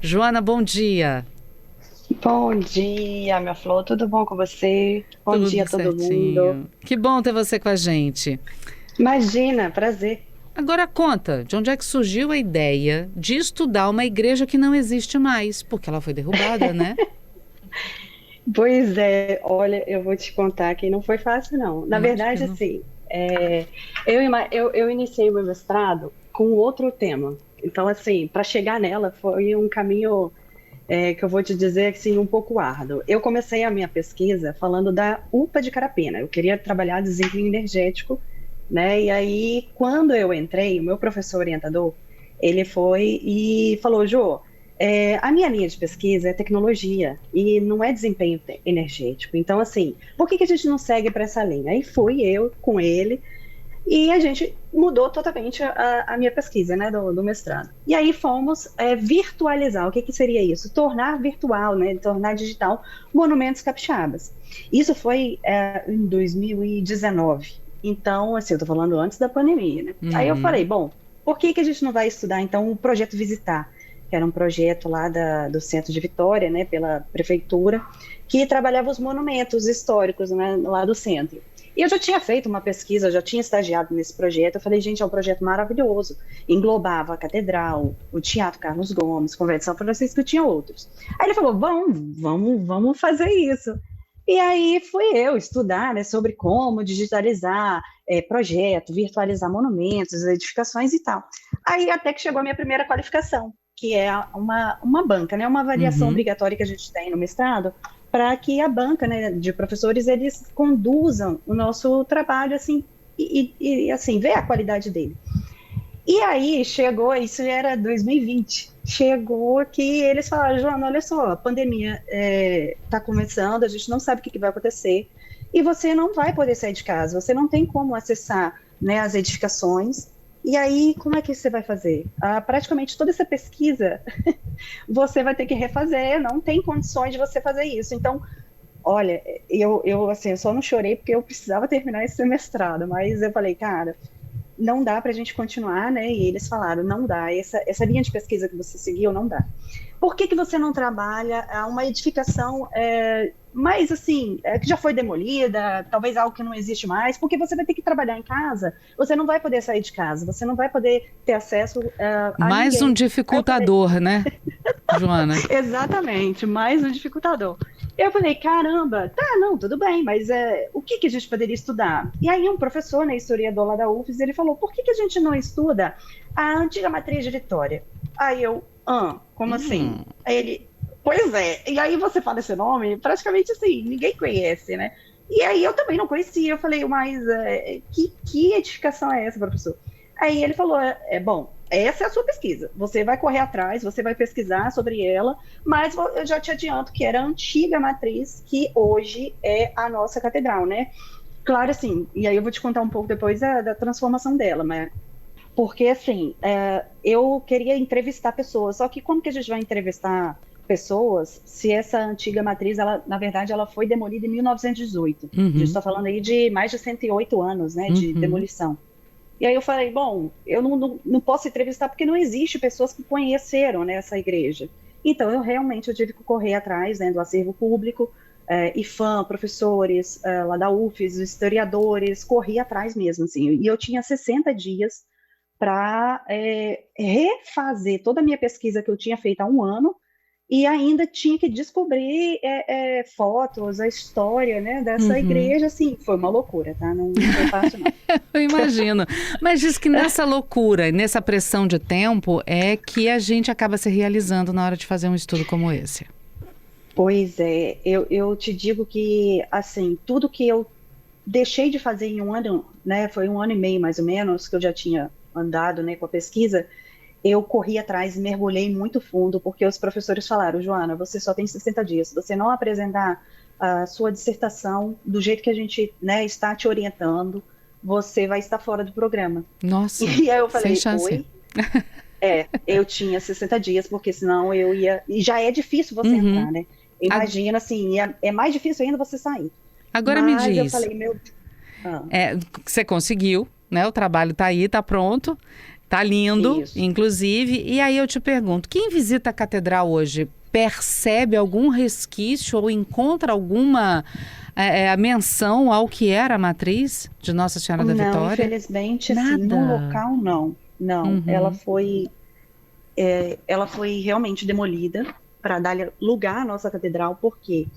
Joana, bom dia. Bom dia, minha flor, tudo bom com você? Bom dia Tudo a todo mundo. certinho. Que bom ter você com a gente. Imagina, prazer. Agora conta, de onde é que surgiu a ideia de estudar uma igreja que não existe mais? Porque ela foi derrubada, né? Pois é, olha, eu vou te contar que não foi fácil, não. Na verdade, Imagino. assim, eu iniciei o meu mestrado com outro tema. Então, assim, para chegar nela foi um caminho que eu vou te dizer, assim, um pouco árduo. Eu comecei a minha pesquisa falando da UPA de Carapina. Eu queria trabalhar desempenho energético, né? E aí, quando eu entrei, o meu professor orientador, ele foi e falou, Jô, a minha linha de pesquisa é tecnologia e não é desempenho energético. Então, assim, por que que a gente não segue para essa linha? Aí fui eu com ele e a gente mudou totalmente a minha pesquisa, né, do mestrado. E aí fomos virtualizar. O que que seria isso? Tornar virtual, né, tornar digital monumentos capixabas. Isso foi em 2019. Então, assim, eu estou falando antes da pandemia, né? Aí eu Uhum. falei, bom, por que que a gente não vai estudar, então, o Projeto Visitar, que era um projeto lá do Centro de Vitória, né, pela prefeitura, que trabalhava os monumentos históricos, né, lá do centro. E eu já tinha feito uma pesquisa, eu já tinha estagiado nesse projeto. Eu falei, gente, é um projeto maravilhoso. Englobava a Catedral, o Teatro Carlos Gomes, Convento de São Francisco e tinha outros. Aí ele falou, vamos fazer isso. E aí fui eu estudar, né, sobre como digitalizar projeto, virtualizar monumentos, edificações e tal. Aí até que chegou a minha primeira qualificação, que é uma banca, né, uma avaliação Uhum. obrigatória que a gente tem no mestrado, para que a banca, né, de professores eles conduzam o nosso trabalho assim e assim ver a qualidade dele. E aí chegou, isso era 2020, chegou que eles falaram, Joana, olha só, a pandemia está começando, a gente não sabe o que vai acontecer e você não vai poder sair de casa, você não tem como acessar, né, as edificações. E aí, como é que você vai fazer? Praticamente toda essa pesquisa você vai ter que refazer, não tem condições de você fazer isso. Então, olha, assim, eu só não chorei porque eu precisava terminar esse mestrado, mas eu falei, cara, não dá para a gente continuar, né? E eles falaram, não dá, essa linha de pesquisa que você seguiu, não dá. Por que que você não trabalha uma edificação mais assim, que já foi demolida, talvez algo que não existe mais, porque você vai ter que trabalhar em casa, você não vai poder sair de casa, você não vai poder ter acesso a Mais um ninguém. Aí eu falei, dificultador, né, Joana? exatamente, mais um dificultador. Eu falei, caramba, tá, não, tudo bem, mas o que que a gente poderia estudar? E aí um professor, né, historiador lá da UFES, ele falou, por que que a gente não estuda a antiga matriz de Vitória? Aí eu, como assim? Hum. Aí ele, pois é, e aí você fala esse nome, praticamente assim, ninguém conhece, né? E aí eu também não conhecia, eu falei, mas que edificação é essa, professor? Aí ele falou, bom, essa é a sua pesquisa. Você vai correr atrás, você vai pesquisar sobre ela, mas eu já te adianto que era a antiga matriz, que hoje é a nossa catedral, né? Claro, assim, e aí eu vou te contar um pouco depois da transformação dela, mas porque assim, eu queria entrevistar pessoas, só que como que a gente vai entrevistar pessoas se essa antiga matriz, ela, na verdade, ela foi demolida em 1918. A gente Uhum. está falando aí de mais de 108 anos, né, de Uhum. demolição. E aí eu falei, bom, eu não posso entrevistar porque não existe pessoas que conheceram, né, essa igreja. Então, eu tive que correr atrás, né, do acervo público, IFAM, professores lá da UFES, historiadores, corri atrás mesmo, assim. E eu tinha 60 dias para refazer toda a minha pesquisa que eu tinha feito há um ano e ainda tinha que descobrir fotos, a história, né, dessa Uhum. igreja, assim, foi uma loucura, tá? Não foi fácil, não. Eu imagino. Mas diz que nessa loucura e nessa pressão de tempo é que a gente acaba se realizando na hora de fazer um estudo como esse. Pois é, eu te digo que, assim, tudo que eu deixei de fazer em um ano, né, foi um ano e meio mais ou menos, que eu já tinha andado, né, com a pesquisa, eu corri atrás e mergulhei muito fundo, porque os professores falaram, Joana, você só tem 60 dias, se você não apresentar a sua dissertação do jeito que a gente, né, está te orientando, você vai estar fora do programa. Nossa, E aí eu sem falei, chance. oi? Eu tinha 60 dias, porque senão eu ia. E já é difícil você Uhum. entrar, né? A- Imagina assim, é mais difícil ainda você sair. Agora me Mas eu diz, falei, meu. Ah, você conseguiu, né? O trabalho tá aí, tá pronto. Tá lindo, Isso. inclusive. E aí eu te pergunto, quem visita a catedral hoje percebe algum resquício ou encontra alguma menção ao que era a matriz de Nossa Senhora da Não, Vitória? infelizmente, assim, no Nada. local, não. Não, Uhum. ela foi realmente demolida para dar lugar à nossa catedral, porque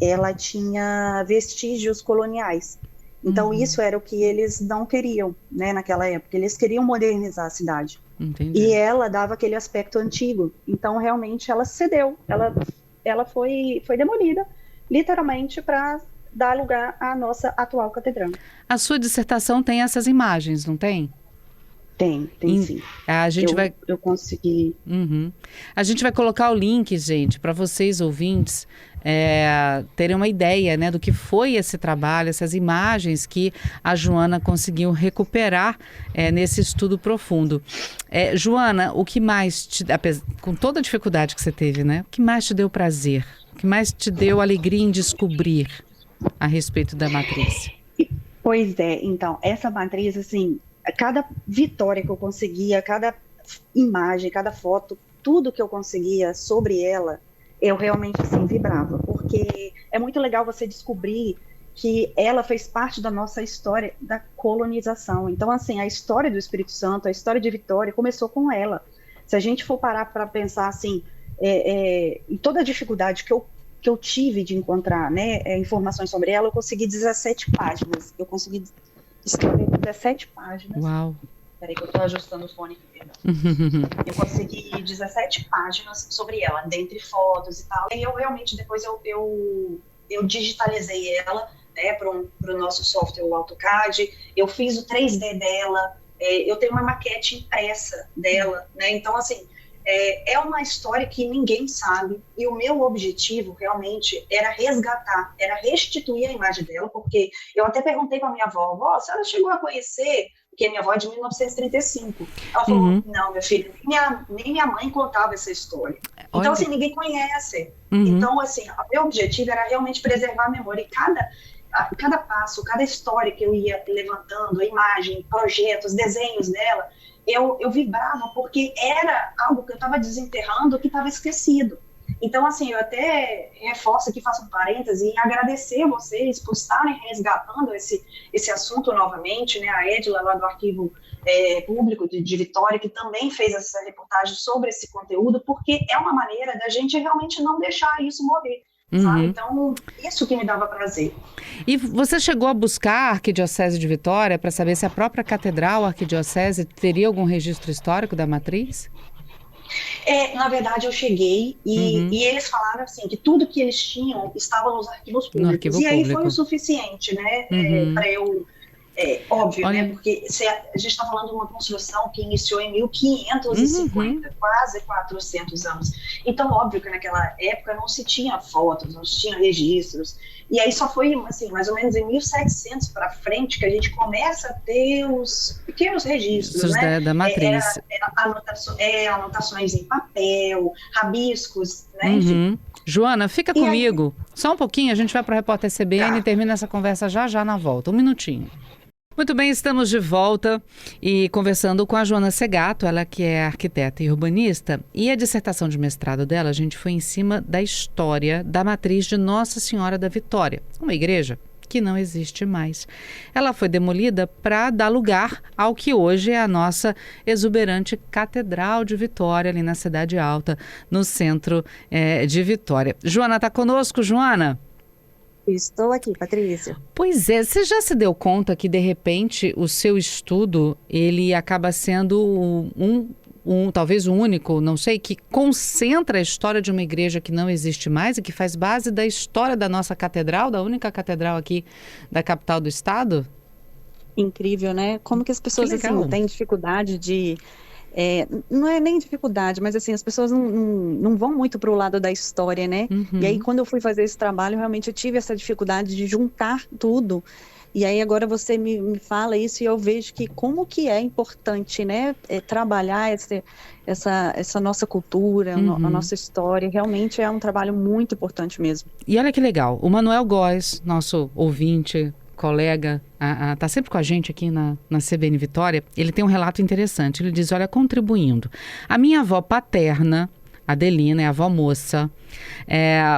ela tinha vestígios coloniais. Então, Uhum. isso era o que eles não queriam, né, naquela época. Eles queriam modernizar a cidade. E Entendi. ela dava aquele aspecto antigo. Então, realmente, ela cedeu. Ela foi demolida, literalmente, para dar lugar à nossa atual catedral. A sua dissertação tem essas imagens, não tem? Tem Em- sim. a gente vai Eu consegui. Uhum. A gente vai colocar o link, gente, para vocês ouvintes terem uma ideia, né, do que foi esse trabalho, essas imagens que a Joana conseguiu recuperar nesse estudo profundo. Joana, o que mais com toda a dificuldade que você teve, né? O que mais te deu prazer? O que mais te deu alegria em descobrir a respeito da matriz? Pois é, então, essa matriz, assim, cada vitória que eu conseguia, cada imagem, cada foto, tudo que eu conseguia sobre ela, eu realmente, assim, vibrava, porque é muito legal você descobrir que ela fez parte da nossa história da colonização. Então, assim, a história do Espírito Santo, a história de Vitória começou com ela. Se a gente for parar para pensar, assim, em toda a dificuldade que eu tive de encontrar, né, informações sobre ela, eu consegui 17 páginas. Eu consegui escrever 17 páginas. Uau! Peraí que eu estou ajustando o fone aqui, perdão. Eu consegui 17 páginas sobre ela, dentre fotos e tal. E eu realmente, depois eu digitalizei ela, né, para o nosso software, o AutoCAD. Eu fiz o 3D dela. Eu tenho uma maquete impressa dela, né? Então, assim, é uma história que ninguém sabe, e o meu objetivo realmente era resgatar, era restituir a imagem dela, porque eu até perguntei para minha avó, a senhora chegou a conhecer, porque minha avó é de 1935, ela falou, Uhum. não, meu filho, nem minha mãe contava essa história, então Olha. assim, ninguém conhece, Uhum. então assim, o meu objetivo era realmente preservar a memória, e cada passo, cada história que eu ia levantando, a imagem, projetos, desenhos dela, eu vibrava, porque era algo que eu estava desenterrando, que estava esquecido. Então, assim, eu até reforço aqui, faço um parêntese, e agradecer a vocês por estarem resgatando esse assunto novamente, né, a Edila, lá do Arquivo Público de Vitória, que também fez essa reportagem sobre esse conteúdo, porque é uma maneira da gente realmente não deixar isso morrer, sabe? Uhum. Então, isso que me dava prazer. E você chegou a buscar a Arquidiocese de Vitória para saber se a própria catedral, a Arquidiocese, teria algum registro histórico da matriz? Na verdade, eu cheguei Uhum. e eles falaram assim que tudo que eles tinham estava nos arquivos No públicos. arquivo E aí foi o público. suficiente, né, Uhum. para eu. Óbvio, né? Olha. Porque a gente está falando de uma construção que iniciou em Uhum. 1550, quase 400 anos. Então, óbvio que naquela época não se tinha fotos, não se tinha registros. E aí só foi, assim, mais ou menos em 1700 para frente que a gente começa a ter os pequenos registros, Os né? da matriz. Anotações em papel, rabiscos, né? Enfim. Uhum. Joana, fica E aí, comigo. Só um pouquinho, a gente vai para o Repórter CBN e tá. termina essa conversa já já na volta. Um minutinho. Muito bem, estamos de volta e conversando com a Joana Segato, ela que é arquiteta e urbanista, e a dissertação de mestrado dela, a gente foi em cima da história da matriz de Nossa Senhora da Vitória, uma igreja que não existe mais. Ela foi demolida para dar lugar ao que hoje é a nossa exuberante Catedral de Vitória, ali na Cidade Alta, no centro de Vitória. Joana está conosco, Joana? Estou aqui, Patrícia. Pois é, você já se deu conta que, de repente, o seu estudo, ele acaba sendo talvez o único, não sei, que concentra a história de uma igreja que não existe mais e que faz base da história da nossa catedral, da única catedral aqui da capital do estado? Incrível, né? Como que as pessoas, assim, têm dificuldade de... não é nem dificuldade, mas assim, as pessoas não vão muito para o lado da história, né? Uhum. E aí, quando eu fui fazer esse trabalho, realmente eu tive essa dificuldade de juntar tudo. E aí, agora você me fala isso e eu vejo que como que é importante, né? Trabalhar essa nossa cultura, a nossa história. Realmente é um trabalho muito importante mesmo. E olha que legal, o Manuel Góes, nosso ouvinte, colega, está sempre com a gente aqui na CBN Vitória, ele tem um relato interessante. Ele diz, olha, contribuindo. A minha avó paterna, Adelina, é a avó moça,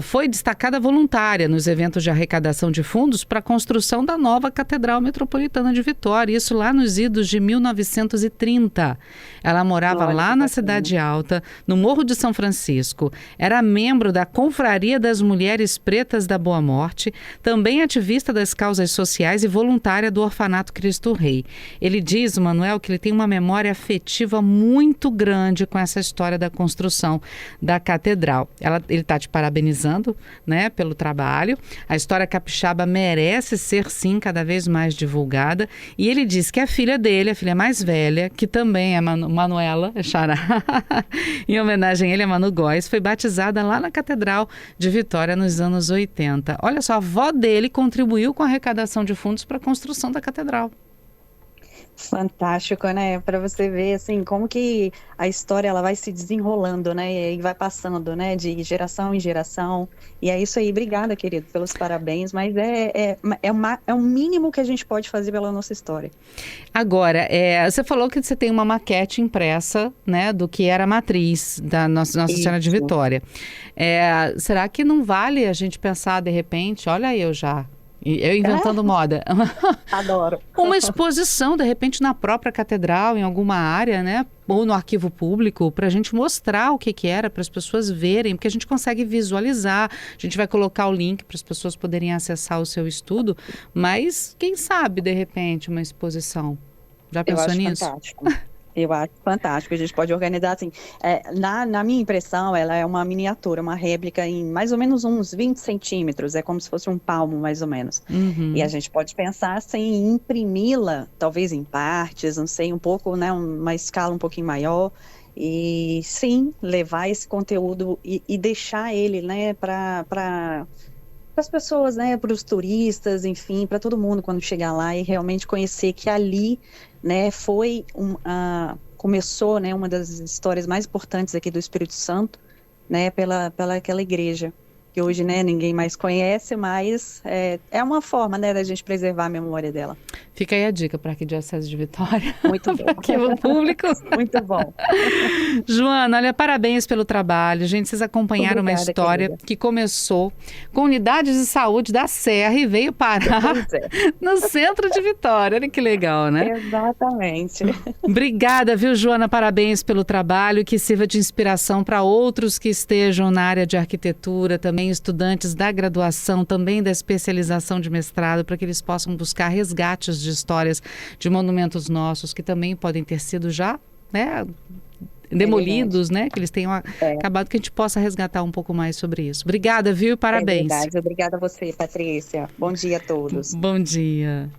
foi destacada voluntária nos eventos de arrecadação de fundos para a construção da nova Catedral Metropolitana de Vitória, isso lá nos idos de 1930. Ela morava lá na Cidade Alta, no Morro de São Francisco. Era membro da Confraria das Mulheres Pretas da Boa Morte, também ativista das causas sociais e voluntária do Orfanato Cristo Rei. Ele diz, Manuel, que ele tem uma memória afetiva muito grande com essa história da construção da catedral. Ele está te parabenizando, né, pelo trabalho. A história capixaba merece ser, sim, cada vez mais divulgada. E ele diz que a filha dele, a filha mais velha, que também é Manuela, Xará, em homenagem a ele, a Manu Góes, foi batizada lá na Catedral de Vitória nos anos 80. Olha só, a avó dele contribuiu com a arrecadação de fundos para a construção da catedral. Fantástico, né? Para você ver, assim, como que a história ela vai se desenrolando, né? E vai passando, né? De geração em geração. E é isso aí. Obrigada, querido, pelos parabéns. Mas é o mínimo que a gente pode fazer pela nossa história. Agora, você falou que você tem uma maquete impressa, né? Do que era a matriz da Nossa Senhora de Vitória. Será que não vale a gente pensar, de repente, olha eu já... Eu inventando moda. Adoro. Uma exposição, de repente, na própria catedral, em alguma área, né? Ou no arquivo público, para a gente mostrar o que era, para as pessoas verem, porque a gente consegue visualizar. A gente vai colocar o link para as pessoas poderem acessar o seu estudo, mas quem sabe, de repente, uma exposição. Já pensou nisso? Fantástico. Eu acho fantástico. A gente pode organizar assim. Na minha impressão, ela é uma miniatura, uma réplica em mais ou menos uns 20 centímetros. É como se fosse um palmo, mais ou menos. Uhum. E a gente pode pensar assim, em imprimi-la, talvez em partes, não sei, um pouco, né, uma escala um pouquinho maior. E sim, levar esse conteúdo e deixar ele, né, para as pessoas, né, para os turistas, enfim, para todo mundo quando chegar lá e realmente conhecer que ali, né, começou, né, uma das histórias mais importantes aqui do Espírito Santo, né, pela aquela igreja que hoje, né, ninguém mais conhece, mas é uma forma, né, da gente preservar a memória dela. Fica aí a dica para a Arquidiocese de Vitória. Muito bom. Arquivo público. Muito bom. Joana, olha, parabéns pelo trabalho. Gente, vocês acompanharam uma história que começou com unidades de saúde da Serra e veio parar no centro de Vitória. Olha que legal, né? Exatamente. Obrigada, viu, Joana? Parabéns pelo trabalho, que sirva de inspiração para outros que estejam na área de arquitetura, também estudantes da graduação, também da especialização de mestrado, para que eles possam buscar resgates de histórias de monumentos nossos que também podem ter sido já, né, demolidos, né, que eles tenham acabado, que a gente possa resgatar um pouco mais sobre isso. Obrigada, viu? Parabéns. Obrigada a você, Patrícia. Bom dia a todos. Bom dia.